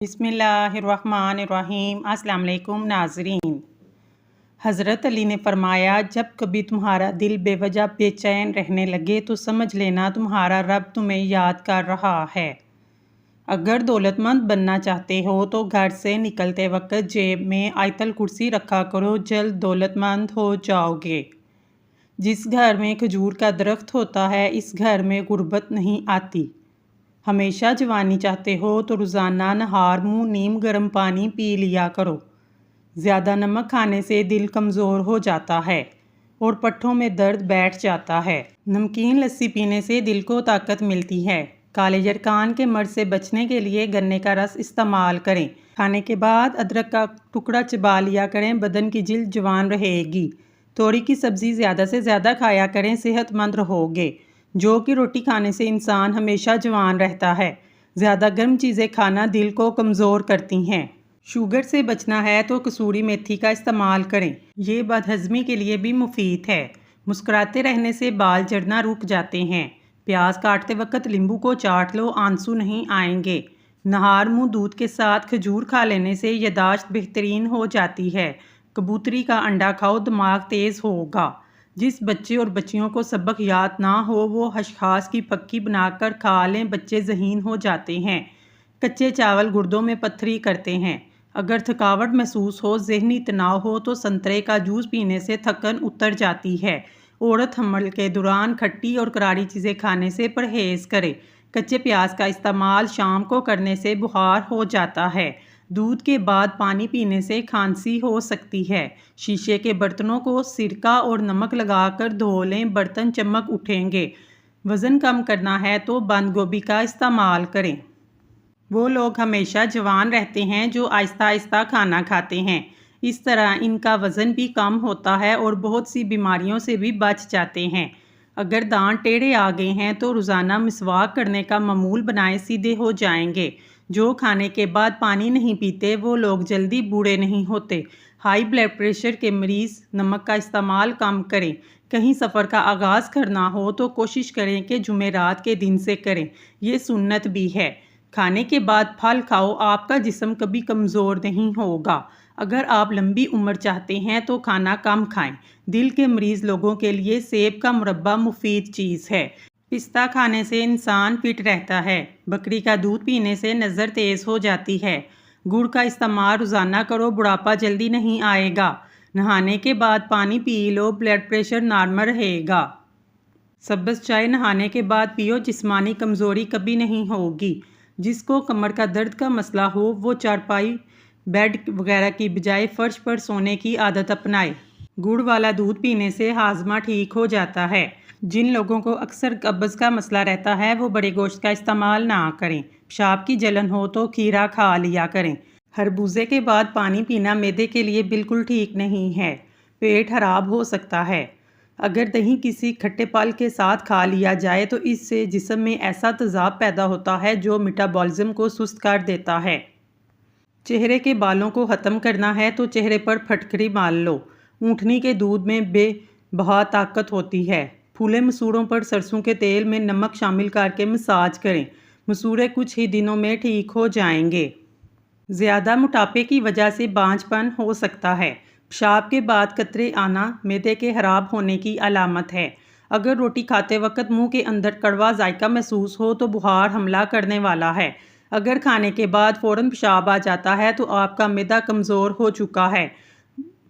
بسم اللہ الرحمن الرحیم۔ السلام علیکم ناظرین۔ حضرت علی نے فرمایا، جب کبھی تمہارا دل بے وجہ بے چین رہنے لگے تو سمجھ لینا تمہارا رب تمہیں یاد کر رہا ہے۔ اگر دولت مند بننا چاہتے ہو تو گھر سے نکلتے وقت جیب میں آیت الکرسی رکھا کرو، جلد دولت مند ہو جاؤ گے۔ جس گھر میں کھجور کا درخت ہوتا ہے اس گھر میں غربت نہیں آتی۔ ہمیشہ جوانی چاہتے ہو تو روزانہ نہار منہ نیم گرم پانی پی لیا کرو۔ زیادہ نمک کھانے سے دل کمزور ہو جاتا ہے اور پٹھوں میں درد بیٹھ جاتا ہے۔ نمکین لسی پینے سے دل کو طاقت ملتی ہے۔ کالے یرکان کے مرض سے بچنے کے لیے گنے کا رس استعمال کریں۔ کھانے کے بعد ادرک کا ٹکڑا چبا لیا کریں، بدن کی جلد جوان رہے گی۔ توری کی سبزی زیادہ سے زیادہ کھایا کریں، صحت مند رہو گے۔ جو کہ روٹی کھانے سے انسان ہمیشہ جوان رہتا ہے۔ زیادہ گرم چیزیں کھانا دل کو کمزور کرتی ہیں۔ شوگر سے بچنا ہے تو کسوری میتھی کا استعمال کریں، یہ بد ہضمی کے لیے بھی مفید ہے۔ مسکراتے رہنے سے بال جھڑنا رک جاتے ہیں۔ پیاز کاٹتے وقت لیمبو کو چاٹ لو، آنسو نہیں آئیں گے۔ نہار منہ دودھ کے ساتھ کھجور کھا لینے سے یادداشت بہترین ہو جاتی ہے۔ کبوتری کا انڈا کھاؤ، دماغ تیز ہوگا۔ جس بچے اور بچیوں کو سبق یاد نہ ہو وہ خشخاش کی پکی بنا کر کھا لیں، بچے ذہین ہو جاتے ہیں۔ کچے چاول گردوں میں پتھری کرتے ہیں۔ اگر تھکاوٹ محسوس ہو، ذہنی تناؤ ہو تو سنترے کا جوس پینے سے تھکن اتر جاتی ہے۔ عورت حمل کے دوران کھٹی اور کراری چیزیں کھانے سے پرہیز کرے۔ کچے پیاز کا استعمال شام کو کرنے سے بخار ہو جاتا ہے۔ دودھ کے بعد پانی پینے سے کھانسی ہو سکتی ہے۔ شیشے کے برتنوں کو سرکہ اور نمک لگا کر دھو لیں، برتن چمک اٹھیں گے۔ وزن کم کرنا ہے تو بند گوبھی کا استعمال کریں۔ وہ لوگ ہمیشہ جوان رہتے ہیں جو آہستہ آہستہ کھانا کھاتے ہیں۔ اس طرح ان کا وزن بھی کم ہوتا ہے اور بہت سی بیماریوں سے بھی بچ جاتے ہیں۔ اگر دانت ٹیڑھے آ گئے ہیں تو روزانہ مسواک کرنے کا معمول بنائیں، سیدھے ہو جائیں گے۔ جو کھانے کے بعد پانی نہیں پیتے وہ لوگ جلدی بوڑھے نہیں ہوتے۔ ہائی بلڈ پریشر کے مریض نمک کا استعمال کم کریں۔ کہیں سفر کا آغاز کرنا ہو تو کوشش کریں کہ جمعرات کے دن سے کریں، یہ سنت بھی ہے۔ کھانے کے بعد پھل کھاؤ، آپ کا جسم کبھی کمزور نہیں ہوگا۔ اگر آپ لمبی عمر چاہتے ہیں تو کھانا کم کھائیں۔ دل کے مریض لوگوں کے لیے سیب کا مربہ مفید چیز ہے۔ پستہ کھانے سے انسان فٹ رہتا ہے۔ بکری کا دودھ پینے سے نظر تیز ہو جاتی ہے۔ گڑ کا استعمال روزانہ کرو، بڑھاپا جلدی نہیں آئے گا۔ نہانے کے بعد پانی پی لو، بلڈ پریشر نارمل رہے گا۔ سبز چائے نہانے کے بعد پیو، جسمانی کمزوری کبھی نہیں ہوگی۔ جس کو کمر کا درد کا مسئلہ ہو وہ چارپائی، بیڈ وغیرہ کی بجائے فرش پر سونے کی عادت اپنائے۔ گڑ والا دودھ پینے سے ہاضمہ ٹھیک ہو جاتا ہے۔ جن لوگوں کو اکثر قبض کا مسئلہ رہتا ہے وہ بڑے گوشت کا استعمال نہ کریں۔ پیشاب کی جلن ہو تو کھیرا کھا لیا کریں۔ خربوزے کے بعد پانی پینا معدے کے لیے بالکل ٹھیک نہیں ہے، پیٹ خراب ہو سکتا ہے۔ اگر دہی کسی کھٹے پھل کے ساتھ کھا لیا جائے تو اس سے جسم میں ایسا تیزاب پیدا ہوتا ہے جو میٹابولزم کو سست کر دیتا ہے۔ چہرے کے بالوں کو ختم کرنا ہے تو چہرے پر پھٹکری مال لو۔ اونٹنی کے دودھ میں بے بہا طاقت ہوتی ہے۔ پھولے مسوڑوں پر سرسوں کے تیل میں نمک شامل کر کے مساج کریں، مسوڑے کچھ ہی دنوں میں ٹھیک ہو جائیں گے۔ زیادہ موٹاپے کی وجہ سے بانجھ پن ہو سکتا ہے۔ پیشاب کے بعد قطرے آنا معدے کے خراب ہونے کی علامت ہے۔ اگر روٹی کھاتے وقت منہ کے اندر کڑوا ذائقہ محسوس ہو تو بخار حملہ کرنے والا ہے۔ اگر کھانے کے بعد فوراً پیشاب آ جاتا ہے تو آپ کا معدہ کمزور ہو چکا ہے۔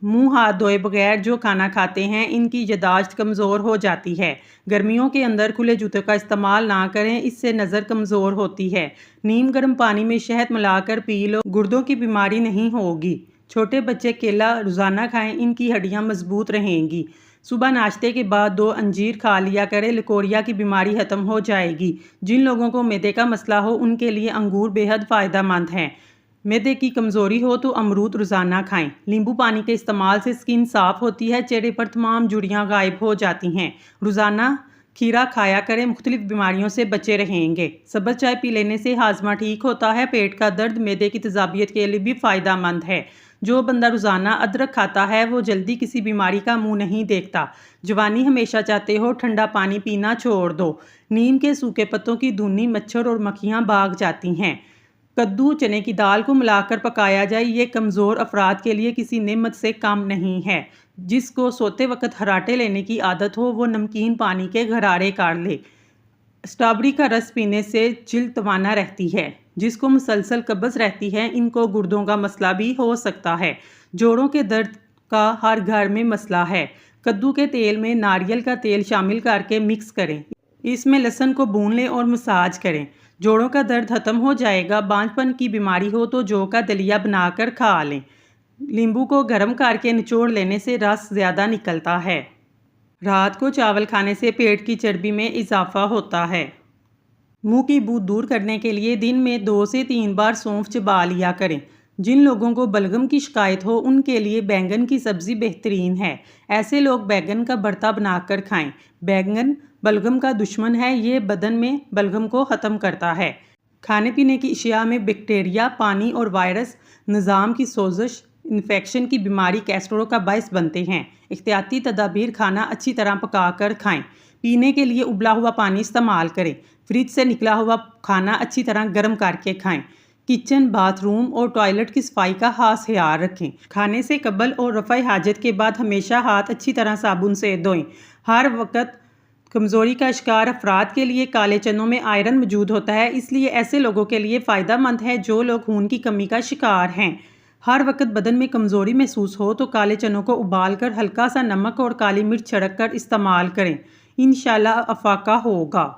منہ ہاتھ دھوئے بغیر جو کھانا کھاتے ہیں ان کی یادداشت کمزور ہو جاتی ہے۔ گرمیوں کے اندر کھلے جوتوں کا استعمال نہ کریں، اس سے نظر کمزور ہوتی ہے۔ نیم گرم پانی میں شہد ملا کر پی لو، گردوں کی بیماری نہیں ہوگی۔ چھوٹے بچے کیلا روزانہ کھائیں، ان کی ہڈیاں مضبوط رہیں گی۔ صبح ناشتے کے بعد 2 انجیر کھا لیا کریں، لکوریا کی بیماری ختم ہو جائے گی۔ جن لوگوں کو معدے کا مسئلہ ہو ان کے لیے انگور بے حد فائدہ مند ہیں۔ معدے کی کمزوری ہو تو امرود روزانہ کھائیں۔ لیمبو پانی کے استعمال سے سکن صاف ہوتی ہے، چہرے پر تمام جھریاں غائب ہو جاتی ہیں۔ روزانہ کھیرا کھایا کریں، مختلف بیماریوں سے بچے رہیں گے۔ سبز چائے پی لینے سے ہاضمہ ٹھیک ہوتا ہے۔ پیٹ کا درد، معدے کی تیزابیت کے لیے بھی فائدہ مند ہے۔ جو بندہ روزانہ ادرک کھاتا ہے وہ جلدی کسی بیماری کا منہ نہیں دیکھتا۔ جوانی ہمیشہ چاہتے ہو، ٹھنڈا پانی پینا چھوڑ دو۔ نیم کے سوکھے پتوں کی دھنی مچھر اور مکھیاں بھاگ جاتی ہیں۔ کدو چنے کی دال کو ملا کر پکایا جائے، یہ کمزور افراد کے لیے کسی نعمت سے کم نہیں ہے۔ جس کو سوتے وقت ہراٹے لینے کی عادت ہو وہ نمکین پانی کے غرارے کاٹ لے۔ اسٹرابیری کا رس پینے سے جلد توانا رہتی ہے۔ جس کو مسلسل قبض رہتی ہے ان کو گردوں کا مسئلہ بھی ہو سکتا ہے۔ جوڑوں کے درد کا ہر گھر میں مسئلہ ہے۔ کدو کے تیل میں ناریل کا تیل شامل کر کے مکس کریں، اس میں لہسن کو بھون لیں اور مساج کریں، جوڑوں کا درد ختم ہو جائے گا۔ بانجھ پن کی بیماری ہو تو جو کا دلیا بنا کر کھا لیں۔ لیمبو کو گرم کر کے نچوڑ لینے سے رس زیادہ نکلتا ہے۔ رات کو چاول کھانے سے پیٹ کی چربی میں اضافہ ہوتا ہے۔ منہ کی بو دور کرنے کے لیے دن میں 2 سے 3 بار سونف چبا لیا کریں۔ جن لوگوں کو بلغم کی شکایت ہو ان کے لیے بیگن کی سبزی بہترین ہے۔ ایسے لوگ بیگن کا بھرتا بنا کر کھائیں۔ بیگن بلغم کا دشمن ہے، یہ بدن میں بلغم کو ختم کرتا ہے۔ کھانے پینے کی اشیاء میں بیکٹیریا، پانی اور وائرس نظام کی سوزش، انفیکشن کی بیماری کیسٹرول کا باعث بنتے ہیں۔ احتیاطی تدابیر: کھانا اچھی طرح پکا کر کھائیں۔ پینے کے لیے ابلا ہوا پانی استعمال کریں۔ فریج سے نکلا ہوا کھانا اچھی طرح گرم کر کے کھائیں۔ کچن، باتھ روم اور ٹوائلٹ کی صفائی کا خاص خیال رکھیں۔ کھانے سے قبل اور رفع حاجت کے بعد ہمیشہ ہاتھ اچھی طرح صابن سے دھوئیں۔ ہر وقت کمزوری کا شکار افراد کے لیے کالے چنوں میں آئرن موجود ہوتا ہے، اس لیے ایسے لوگوں کے لیے فائدہ مند ہے جو لوگ خون کی کمی کا شکار ہیں۔ ہر وقت بدن میں کمزوری محسوس ہو تو کالے چنوں کو ابال کر ہلکا سا نمک اور کالی مرچ چھڑک کر استعمال کریں، انشاءاللہ افاقہ ہوگا۔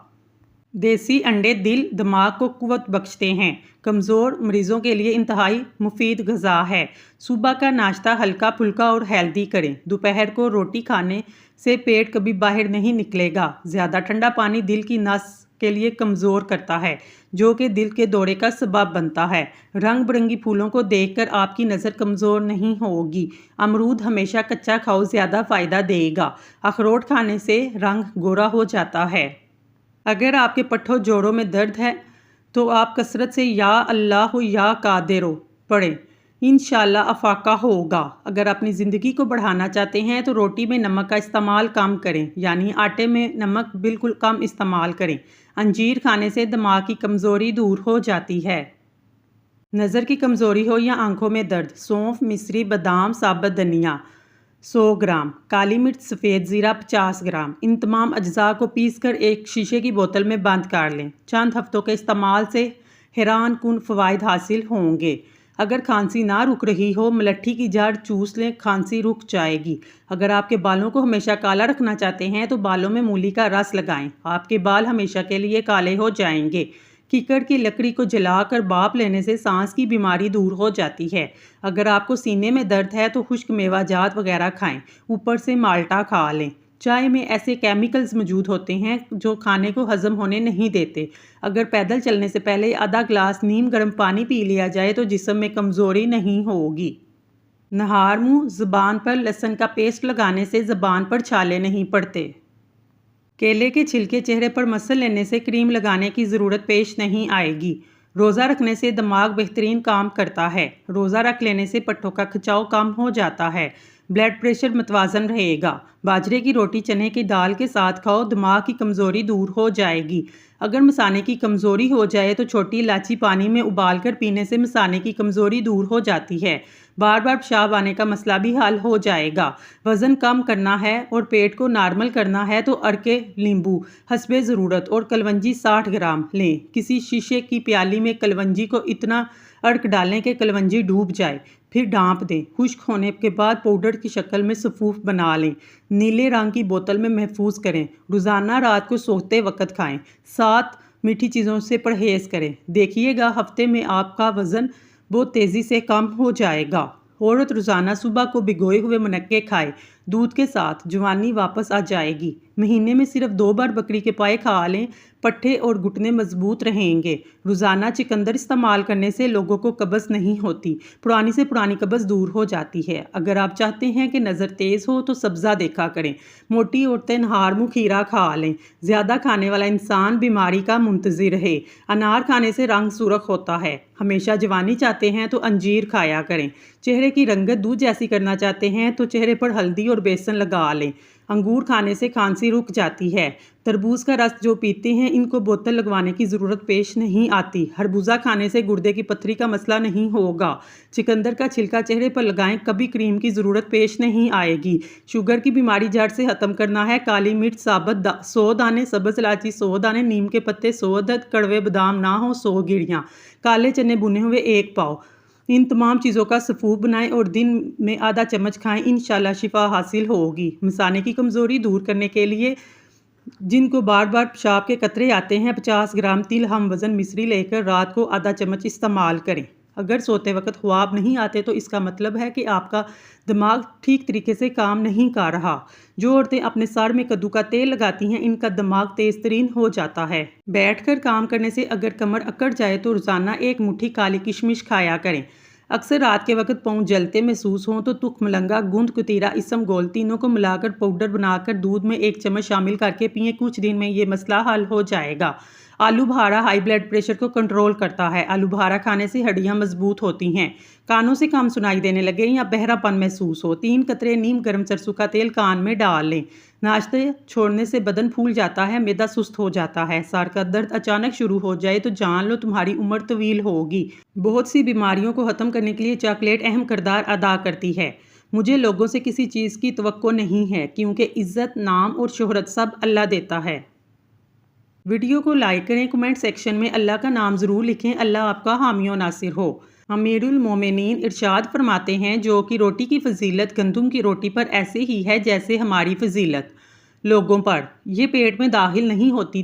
دیسی انڈے دل، دماغ کو قوت بخشتے ہیں۔ کمزور مریضوں کے لیے انتہائی مفید غذا ہے۔ صبح کا ناشتہ ہلکا پھلکا اور ہیلدی کریں۔ دوپہر کو روٹی کھانے سے پیٹ کبھی باہر نہیں نکلے گا۔ زیادہ ٹھنڈا پانی دل کی نس کے لیے کمزور کرتا ہے، جو کہ دل کے دورے کا سبب بنتا ہے۔ رنگ برنگی پھولوں کو دیکھ کر آپ کی نظر کمزور نہیں ہوگی۔ امرود ہمیشہ کچا کھاؤ، زیادہ فائدہ دے گا۔ اخروٹ کھانے سے رنگ گورا ہو جاتا ہے۔ اگر آپ کے پٹھوں جوڑوں میں درد ہے تو آپ کثرت سے یا اللہ یا قادر پڑھیں، انشاءاللہ افاقہ ہوگا۔ اگر اپنی زندگی کو بڑھانا چاہتے ہیں تو روٹی میں نمک کا استعمال کم کریں، یعنی آٹے میں نمک بالکل کم استعمال کریں۔ انجیر کھانے سے دماغ کی کمزوری دور ہو جاتی ہے۔ نظر کی کمزوری ہو یا آنکھوں میں درد، سونف، مصری، بادام، ثابت دھنیا 100 گرام، کالی مرچ، سفید زیرہ 50 گرام، ان تمام اجزاء کو پیس کر ایک شیشے کی بوتل میں بند کر لیں۔ چند ہفتوں کے استعمال سے حیران کن فوائد حاصل ہوں گے۔ اگر کھانسی نہ رک رہی ہو، ملٹھی کی جڑ چوس لیں، کھانسی رک جائے گی۔ اگر آپ کے بالوں کو ہمیشہ کالا رکھنا چاہتے ہیں تو بالوں میں مولی کا رس لگائیں، آپ کے بال ہمیشہ کے لیے کالے ہو جائیں گے۔ ککڑ کی لکڑی کو جلا کر بھاپ لینے سے سانس کی بیماری دور ہو جاتی ہے۔ اگر آپ کو سینے میں درد ہے تو خشک میوہ جات وغیرہ کھائیں، اوپر سے مالٹا کھا لیں۔ چائے میں ایسے کیمیکلز موجود ہوتے ہیں جو کھانے کو ہضم ہونے نہیں دیتے۔ اگر پیدل چلنے سے پہلے آدھا گلاس نیم گرم پانی پی لیا جائے تو جسم میں کمزوری نہیں ہوگی۔ نہار منہ، زبان پر لہسن کا پیسٹ لگانے سے زبان پر چھالے نہیں پڑتے۔ کیلے کے چھلکے چہرے پر مسل لینے سے کریم لگانے کی ضرورت پیش نہیں آئے گی۔ روزہ رکھنے سے دماغ بہترین کام کرتا ہے۔ روزہ رکھ لینے سے پٹھوں کا کھچاؤ کم ہو جاتا ہے۔ بلڈ پریشر متوازن رہے گا۔ باجرے کی روٹی چنے کی دال کے ساتھ کھاؤ، دماغ کی کمزوری دور ہو جائے گی۔ اگر مثانے کی کمزوری ہو جائے تو چھوٹی الائچی پانی میں ابال کر پینے سے مثانے کی کمزوری دور ہو جاتی ہے۔ بار بار پیشاب آنے کا مسئلہ بھی حل ہو جائے گا۔ وزن کم کرنا ہے اور پیٹ کو نارمل کرنا ہے تو ارکے لیمبو حسب ضرورت اور کلونجی 60 گرام لیں۔ کسی شیشے کی پیالی میں کلونجی کو اتنا ارک ڈالیں کہ کلونجی ڈوب جائے، پھر ڈھانپ دیں۔ خشک ہونے کے بعد پاؤڈر کی شکل میں سفوف بنا لیں۔ نیلے رنگ کی بوتل میں محفوظ کریں۔ روزانہ رات کو سوتے وقت کھائیں۔ 7 میٹھی چیزوں سے پرہیز کریں۔ دیکھیے گا ہفتے میں آپ کا وزن بہت تیزی سے کم ہو جائے گا۔ عورت روزانہ صبح کو بھگوئے ہوئے منقے کھائے، دودھ کے ساتھ جوانی واپس آ جائے گی۔ مہینے میں صرف 2 بار بکری کے پائے کھا لیں، پٹھے اور گھٹنے مضبوط رہیں گے۔ روزانہ چقندر استعمال کرنے سے لوگوں کو قبض نہیں ہوتی، پرانی سے پرانی قبض دور ہو جاتی ہے۔ اگر آپ چاہتے ہیں کہ نظر تیز ہو تو سبزہ دیکھا کریں۔ موٹی عورتیں نہار منہ کھیرا کھا لیں۔ زیادہ کھانے والا انسان بیماری کا منتظر ہے۔ انار کھانے سے رنگ سرخ ہوتا ہے۔ ہمیشہ جوانی چاہتے ہیں تو انجیر کھایا کریں۔ چہرے کی رنگت دودھ جیسی کرنا چاہتے ہیں تو چہرے پر ہلدی اور بیسن لگا لیں۔ انگور کھانے سے کھانسی رک جاتی ہے۔ تربوز کا رس جو پیتے ہیں ان کو بوتل لگوانے کی ضرورت پیش نہیں آتی۔ خربوزہ کھانے سے گردے کی پتھری کا مسئلہ نہیں ہوگا۔ چقندر کا چھلکا چہرے پر لگائیں، کبھی کریم کی ضرورت پیش نہیں آئے گی۔ شوگر کی بیماری جڑ سے ختم کرنا ہے۔ کالی مرچ ثابت 100 دانے، سبز الائچی 100 دانے، نیم کے پتے 100 عدد، کڑوے بادام نہ ہو 100 گیڑیاں، کالے چنے بھنے ہوئے 1 پاؤ۔ ان تمام چیزوں کا سفوف بنائیں اور دن میں آدھا چمچ کھائیں، انشاءاللہ شفا حاصل ہوگی۔ مثانے کی کمزوری دور کرنے کے لیے جن کو بار بار پیشاب کے قطرے آتے ہیں، 50 گرام تل ہم وزن مصری لے کر رات کو آدھا چمچ استعمال کریں۔ اگر سوتے وقت خواب نہیں آتے تو اس کا مطلب ہے کہ آپ کا دماغ ٹھیک طریقے سے کام نہیں کر رہا۔ جو عورتیں اپنے سر میں کدو کا تیل لگاتی ہیں ان کا دماغ تیز ترین ہو جاتا ہے۔ بیٹھ کر کام کرنے سے اگر کمر اکڑ جائے تو روزانہ 1 مٹھی کالی کشمش کھایا کریں۔ اکثر رات کے وقت پاؤں جلتے محسوس ہوں تو تخم ملنگا، گوند کتیرا، اسم گول تینوں کو ملا کر پاؤڈر بنا کر دودھ میں 1 چمچ شامل کر کے پئیں، کچھ دن میں یہ مسئلہ حل ہو جائے گا۔ آلو بخارا ہائی بلڈ پریشر کو کنٹرول کرتا ہے۔ آلو بخارا کھانے سے ہڈیاں مضبوط ہوتی ہیں۔ کانوں سے کم سنائی دینے لگے یا بہرا پن محسوس ہو، 3 قطرے نیم گرم سرسوں کا تیل کان میں ڈال لیں۔ ناشتے چھوڑنے سے بدن پھول جاتا ہے، معدہ سست ہو جاتا ہے، سر کا درد اچانک شروع ہو جائے تو جان لو تمہاری عمر طویل ہوگی۔ بہت سی بیماریوں کو ختم کرنے کے لیے چاکلیٹ اہم کردار ادا کرتی ہے۔ مجھے لوگوں سے کسی چیز کی توقع نہیں ہے کیونکہ عزت، نام اور شہرت سب اللہ دیتا ہے۔ ویڈیو کو لائک کریں، کمنٹ سیکشن میں اللہ کا نام ضرور لکھیں۔ اللہ آپ کا حامی و ناصر ہو۔ امیر المومنین ارشاد فرماتے ہیں جو کہ روٹی کی فضیلت گندم کی روٹی پر ایسے ہی ہے جیسے ہماری فضیلت لوگوں پر۔ یہ پیٹ میں داخل نہیں ہوتی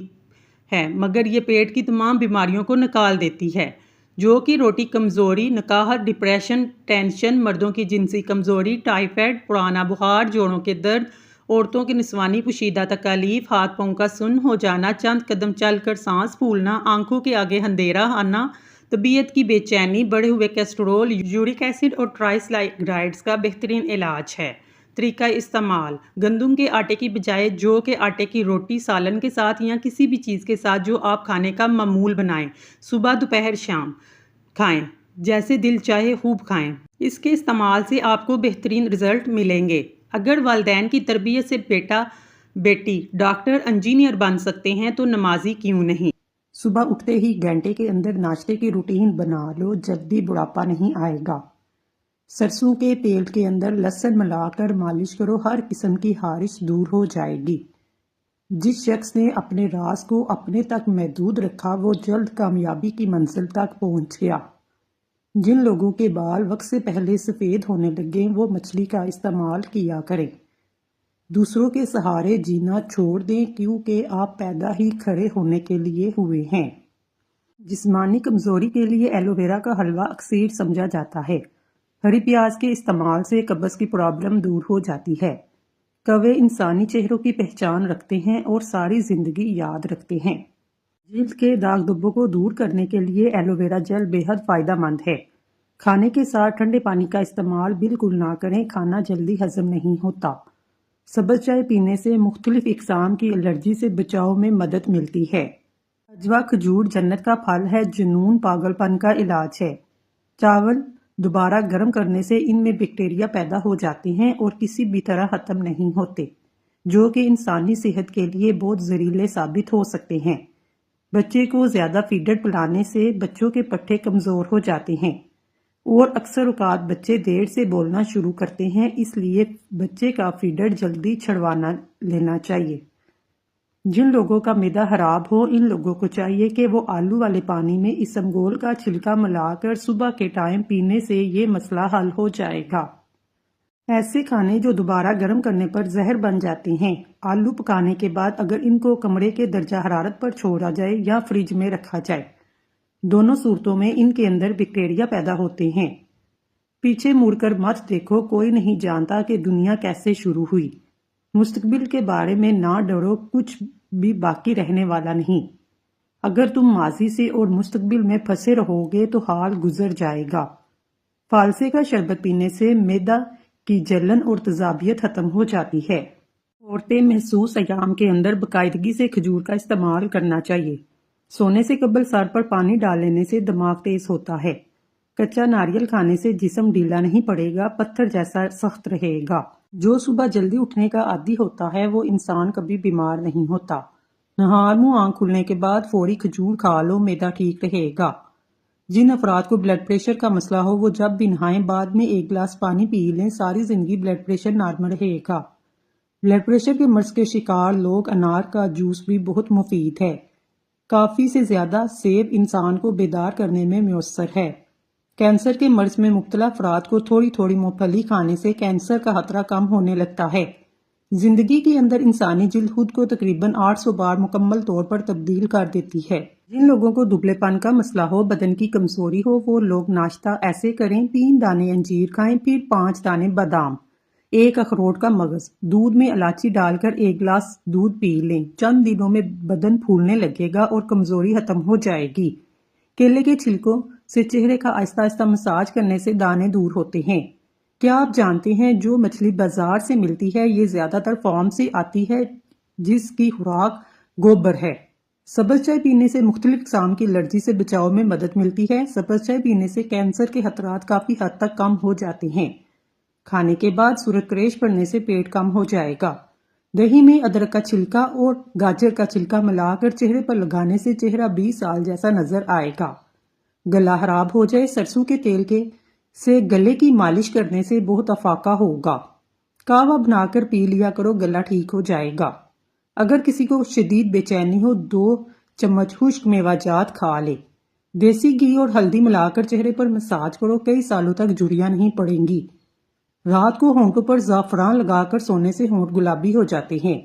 ہے مگر یہ پیٹ کی تمام بیماریوں کو نکال دیتی ہے۔ جو کہ روٹی کمزوری، نکاہت، ڈپریشن، ٹینشن، مردوں کی جنسی کمزوری، ٹائیفائڈ، پرانا بخار، جوڑوں کے درد، عورتوں کی نسوانی پوشیدہ تکالیف، ہاتھ پاؤں کا سن ہو جانا، چند قدم چل کر سانس پھولنا، آنکھوں کے آگے اندھیرا آنا، طبیعت کی بے چینی، بڑھے ہوئے کولیسٹرول، یورک ایسڈ اور ٹرائسلائیسرائڈز کا بہترین علاج ہے۔ طریقہ استعمال: گندم کے آٹے کی بجائے جو کے آٹے کی روٹی سالن کے ساتھ یا کسی بھی چیز کے ساتھ جو آپ کھانے کا معمول بنائیں۔ صبح، دوپہر، شام کھائیں، جیسے دل چاہے خوب کھائیں۔ اس کے استعمال سے آپ کو بہترین رزلٹ ملیں گے۔ اگر والدین کی تربیت سے بیٹا بیٹی ڈاکٹر، انجینئر بن سکتے ہیں تو نمازی کیوں نہیں؟ صبح اٹھتے ہی گھنٹے کے اندر ناشتے کی روٹین بنا لو، جلدی بڑھاپا نہیں آئے گا۔ سرسوں کے تیل کے اندر لہسن ملا کر مالش کرو، ہر قسم کی خارش دور ہو جائے گی۔ جس شخص نے اپنے راز کو اپنے تک محدود رکھا وہ جلد کامیابی کی منزل تک پہنچ گیا۔ جن لوگوں کے بال وقت سے پہلے سفید ہونے لگے وہ مچھلی کا استعمال کیا کریں۔ دوسروں کے سہارے جینا چھوڑ دیں کیونکہ آپ پیدا ہی کھڑے ہونے کے لیے ہوئے ہیں۔ جسمانی کمزوری کے لیے ایلو ویرا کا حلوہ اکسیر سمجھا جاتا ہے۔ ہری پیاز کے استعمال سے قبض کی پرابلم دور ہو جاتی ہے۔ کوے انسانی چہروں کی پہچان رکھتے ہیں اور ساری زندگی یاد رکھتے ہیں۔ جلد کے داغ دھبوں کو دور کرنے کے لیے ایلو ویرا جیل بے حد فائدہ مند ہے۔ کھانے کے ساتھ ٹھنڈے پانی کا استعمال بالکل نہ کریں، کھانا جلدی ہضم نہیں ہوتا۔ سبز چائے پینے سے مختلف اقسام کی الرجی سے بچاؤ میں مدد ملتی ہے۔ اجوا کھجور جنت کا پھل ہے، جنون پاگل پن کا علاج ہے۔ چاول دوبارہ گرم کرنے سے ان میں بیکٹیریا پیدا ہو جاتے ہیں اور کسی بھی طرح ختم نہیں ہوتے، جو کہ انسانی صحت کے لیے بہت زہریلے ثابت ہو سکتے ہیں۔ بچے کو زیادہ فیڈر پلانے سے بچوں کے پٹھے کمزور ہو جاتے ہیں اور اکثر اوقات بچے دیر سے بولنا شروع کرتے ہیں، اس لیے بچے کا فیڈر جلدی چھڑوانا لینا چاہیے۔ جن لوگوں کا معدہ خراب ہو ان لوگوں کو چاہیے کہ وہ آلو والے پانی میں اسمگول کا چھلکا ملا کر صبح کے ٹائم پینے سے یہ مسئلہ حل ہو جائے گا۔ ایسے کھانے جو دوبارہ گرم کرنے پر زہر بن جاتے ہیں، آلو پکانے کے بعد اگر ان کو کمرے کے درجہ حرارت پر چھوڑا جائے یا فریج میں رکھا جائے، دونوں صورتوں میں ان کے اندر بیکٹیریا پیدا ہوتے ہیں۔ پیچھے مڑ کر مت دیکھو، کوئی نہیں جانتا کہ دنیا کیسے شروع ہوئی۔ مستقبل کے بارے میں نہ ڈرو، کچھ بھی باقی رہنے والا نہیں۔ اگر تم ماضی سے اور مستقبل میں پھنسے رہو گے تو حال گزر جائے گا۔ فالسے کا شربت پینے سے معدہ کی جلن اور تیزابیت ختم ہو جاتی ہے۔ عورتیں محسوس ایام کے اندر باقاعدگی سے کھجور کا استعمال کرنا چاہیے۔ سونے سے قبل سر پر پانی ڈال لینے سے دماغ تیز ہوتا ہے۔ کچا ناریل کھانے سے جسم ڈھیلا نہیں پڑے گا، پتھر جیسا سخت رہے گا۔ جو صبح جلدی اٹھنے کا عادی ہوتا ہے وہ انسان کبھی بیمار نہیں ہوتا۔ نہار منہ آنکھ کھلنے کے بعد فوری کھجور کھا لو، معدہ ٹھیک رہے گا۔ جن افراد کو بلڈ پریشر کا مسئلہ ہو وہ جب بھی نہائیں بعد میں 1 گلاس پانی پی لیں، ساری زندگی بلڈ پریشر نارمل رہے گا۔ بلڈ پریشر کے مرض کے شکار لوگ انار کا جوس بھی بہت مفید ہے۔ کافی سے زیادہ سیب انسان کو بیدار کرنے میں میسر ہے۔ کینسر کے مرض میں مبتلا افراد کو تھوڑی تھوڑی مونگ پھلی کھانے سے کینسر کا خطرہ کم ہونے لگتا ہے۔ زندگی کے اندر انسانی جلد خود کو تقریباً 800 بار مکمل طور پر تبدیل کر دیتی ہے۔ جن لوگوں کو دبلے پن کا مسئلہ ہو، بدن کی کمزوری ہو، وہ لوگ ناشتہ ایسے کریں: 3 دانے انجیر کھائیں، پھر 5 دانے بادام، 1 اخروٹ کا مغز، دودھ میں الائچی ڈال کر 1 گلاس دودھ پی لیں۔ چند دنوں میں بدن پھولنے لگے گا اور کمزوری ختم ہو جائے گی۔ کیلے کے چھلکوں سے چہرے کا آہستہ آہستہ مساج کرنے سے دانے دور ہوتے ہیں۔ کیا آپ جانتے ہیں جو مچھلی بازار سے ملتی ہے یہ زیادہ تر فارم سے آتی ہے جس کی خوراک گوبر ہے۔ سبز چائے پینے سے مختلف اقسام کی الرجی سے بچاؤ میں مدد ملتی ہے۔ سبز چائے پینے سے کینسر کے خطرات کافی حد تک کم ہو جاتے ہیں۔ کھانے کے بعد سورج کریش پڑنے سے پیٹ کم ہو جائے گا۔ دہی میں ادرک کا چھلکا اور گاجر کا چھلکا ملا کر چہرے پر لگانے سے چہرہ 20 سال جیسا نظر آئے گا۔ گلا خراب ہو جائے، سرسوں کے تیل سے گلے کی مالش کرنے سے بہت افاقہ ہوگا۔ کہوہ بنا کر پی لیا کرو، گلا ٹھیک ہو جائے گا۔ اگر کسی کو شدید بے چینی ہو 2 چمچ خشک میوہ جات کھا لے۔ دیسی گھی اور ہلدی ملا کر چہرے پر مساج کرو، کئی سالوں تک جھریاں نہیں پڑیں گی۔ رات کو ہونٹوں پر زعفران لگا کر سونے سے ہونٹ گلابی ہو جاتے ہیں۔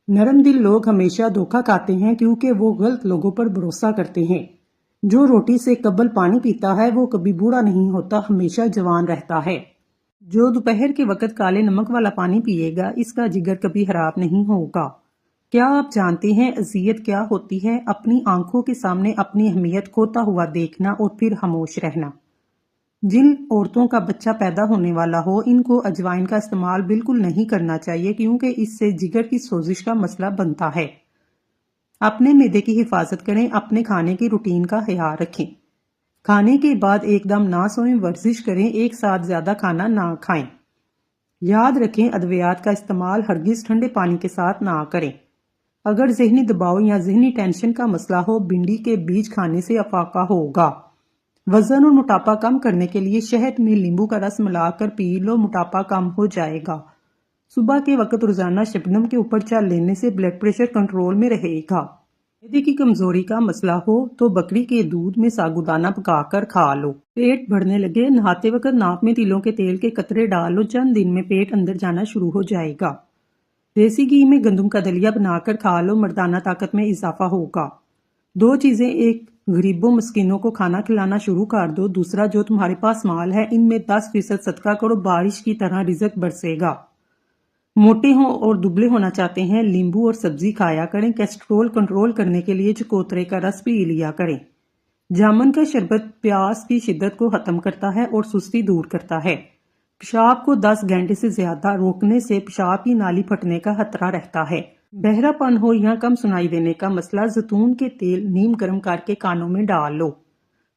نرم دل لوگ ہمیشہ دھوکہ کھاتے ہیں کیونکہ وہ غلط لوگوں پر بھروسہ کرتے ہیں۔ جو روٹی سے قبل پانی پیتا ہے وہ کبھی بوڑھا نہیں ہوتا، ہمیشہ جوان رہتا ہے۔ جو دوپہر کے وقت کالے نمک والا پانی پیے گا اس کا جگر کبھی خراب نہیں ہوگا۔ کیا آپ جانتے ہیں اذیت کیا ہوتی ہے؟ اپنی آنکھوں کے سامنے اپنی اہمیت کھوتا ہوا دیکھنا اور پھر خاموش رہنا۔ جن عورتوں کا بچہ پیدا ہونے والا ہو ان کو اجوائن کا استعمال بالکل نہیں کرنا چاہیے کیونکہ اس سے جگر کی سوزش کا مسئلہ بنتا ہے۔ اپنے معدے کی حفاظت کریں، اپنے کھانے کی روٹین کا خیال رکھیں۔ کھانے کے بعد ایک دم نہ سوئیں، ورزش کریں، ایک ساتھ زیادہ کھانا نہ کھائیں۔ یاد رکھیں ادویات کا استعمال ہرگز ٹھنڈے پانی کے ساتھ نہ کریں۔ اگر ذہنی دباؤ یا ذہنی ٹینشن کا مسئلہ ہو، بھنڈی کے بیج کھانے سے افاقہ ہوگا۔ وزن اور موٹاپا کم کرنے کے لیے شہد میں لیمبو کا رس ملا کر پی لو، موٹاپا کم ہو جائے گا۔ صبح کے وقت روزانہ شبنم کے اوپر چل لینے سے بلڈ پریشر کنٹرول میں رہے گا۔ معدے کی کمزوری کا مسئلہ ہو تو بکری کے دودھ میں ساگودانہ پکا کر کھا لو۔ پیٹ بڑھنے لگے، نہاتے وقت ناک میں تلوں کے تیل کے قطرے ڈال لو، چند دن میں پیٹ اندر جانا شروع ہو جائے گا۔ دیسی گھی میں گندم کا دلیا بنا کر کھا لو، مردانہ طاقت میں اضافہ ہوگا۔ 2 چیزیں، ایک غریبوں مسکینوں کو کھانا کھلانا شروع کر دو، دوسرا جو تمہارے پاس مال ہے ان میں 10% صدقہ کرو، بارش کی طرح رزق برسے گا۔ موٹے ہوں اور دبلے ہونا چاہتے ہیں، لیمبو اور سبزی کھایا کریں، کیسٹرول کنٹرول کرنے کے لیے چکوترے کا رس پی لیا کریں۔ جامن کا شربت پیاس کی شدت کو ختم کرتا ہے اور سستی دور کرتا ہے۔ پیشاب کو 10 گھنٹے سے زیادہ روکنے سے پیشاب کی نالی پھٹنے کا خطرہ رہتا ہے۔ بہرا پن ہو یا کم سنائی دینے کا مسئلہ، زیتون کے تیل نیم گرم کر کے کانوں میں ڈال لو۔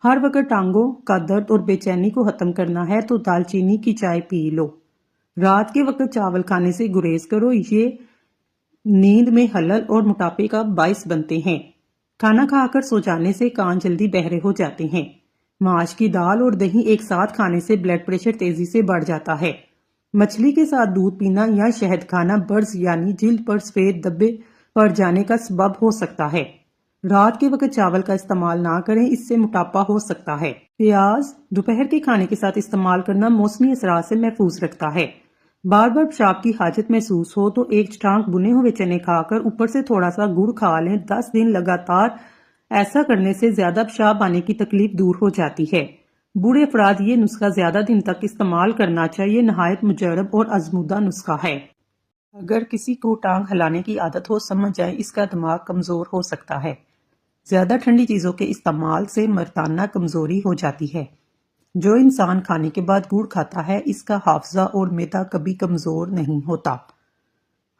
ہر وقت ٹانگوں کا درد اور بے چینی کو ختم کرنا ہے تو دال چینی کی چائے پی لو۔ رات کے وقت چاول کھانے سے گریز کرو، یہ نیند میں خلل اور موٹاپے کا باعث بنتے ہیں۔ کھانا کھا کر سو جانے سے کان جلدی بہرے ہو جاتے ہیں۔ ماش کی دال اور دہی ایک ساتھ کھانے سے بلڈ پریشر تیزی سے بڑھ جاتا ہے۔ مچھلی کے ساتھ دودھ پینا یا شہد کھانا برز یعنی جلد پر سفید دھبے پڑ جانے کا سبب ہو سکتا ہے۔ رات کے وقت چاول کا استعمال نہ کریں، اس سے موٹاپا ہو سکتا ہے۔ پیاز دوپہر کے کھانے کے ساتھ استعمال کرنا موسمی اثرات سے محفوظ رکھتا ہے۔ بار بار پیشاب کی حاجت محسوس ہو تو 1 چٹانک بنے ہوئے چنے کھا کر اوپر سے تھوڑا سا گڑ کھا لیں، 10 دن لگاتار ایسا کرنے سے زیادہ پیشاب آنے کی تکلیف دور ہو جاتی ہے۔ بوڑھے افراد یہ نسخہ زیادہ دن تک استعمال کرنا چاہیے، نہایت مجرب اور آزمودہ نسخہ ہے۔ اگر کسی کو ٹانگ ہلانے کی عادت ہو، سمجھ جائیں اس کا دماغ کمزور ہو سکتا ہے۔ زیادہ ٹھنڈی چیزوں کے استعمال سے مردانہ کمزوری ہو جاتی ہے۔ جو انسان کھانے کے بعد گڑ کھاتا ہے اس کا حافظہ اور معدہ کبھی کمزور نہیں ہوتا۔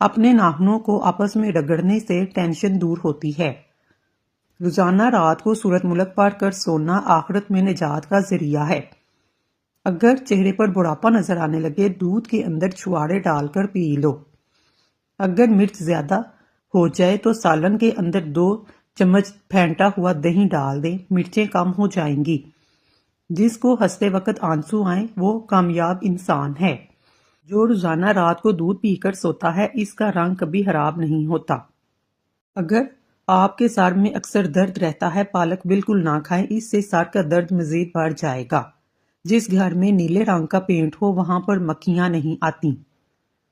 اپنے ناخنوں کو آپس میں رگڑنے سے ٹینشن دور ہوتی ہے۔ روزانہ رات کو سورت ملک پڑھ کر سونا آخرت میں نجات کا ذریعہ ہے۔ اگر چہرے پر بڑھاپا نظر آنے لگے دودھ کے اندر چھوارے ڈال کر پی لو۔ اگر مرچ زیادہ ہو جائے تو سالن کے اندر 2 چمچ پھینٹا ہوا دہی ڈال دیں، مرچیں کم ہو جائیں گی۔ جس کو ہنستے وقت آنسو آئیں وہ کامیاب انسان ہے۔ جو روزانہ رات کو دودھ پی کر سوتا ہے اس کا رنگ کبھی خراب نہیں ہوتا۔ اگر آپ کے سر میں اکثر درد رہتا ہے پالک بالکل نہ کھائیں، اس سے سر کا درد مزید بڑھ جائے گا۔ جس گھر میں نیلے رنگ کا پینٹ ہو وہاں پر مکھیاں نہیں آتی۔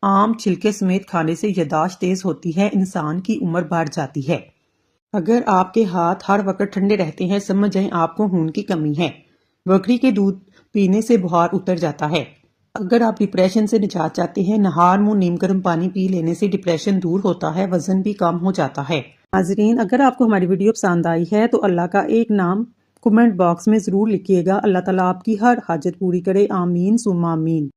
آم چھلکے سمیت کھانے سے یادداشت تیز ہوتی ہے، انسان کی عمر بڑھ جاتی ہے۔ اگر آپ کے ہاتھ ہر وقت ٹھنڈے رہتے ہیں سمجھ جائیں آپ کو خون کی کمی ہے۔ بکری کے دودھ پینے سے بخار اتر جاتا ہے۔ اگر آپ ڈپریشن سے نجات چاہتے ہیں نہار منہ نیم گرم پانی پی لینے سے ڈپریشن دور ہوتا ہے، وزن بھی کم ہو جاتا ہے۔ ناظرین اگر آپ کو ہماری ویڈیو پسند آئی ہے تو اللہ کا ایک نام کمنٹ باکس میں ضرور لکھیے گا۔ اللہ تعالیٰ آپ کی ہر حاجت پوری کرے، آمین ثم آمین۔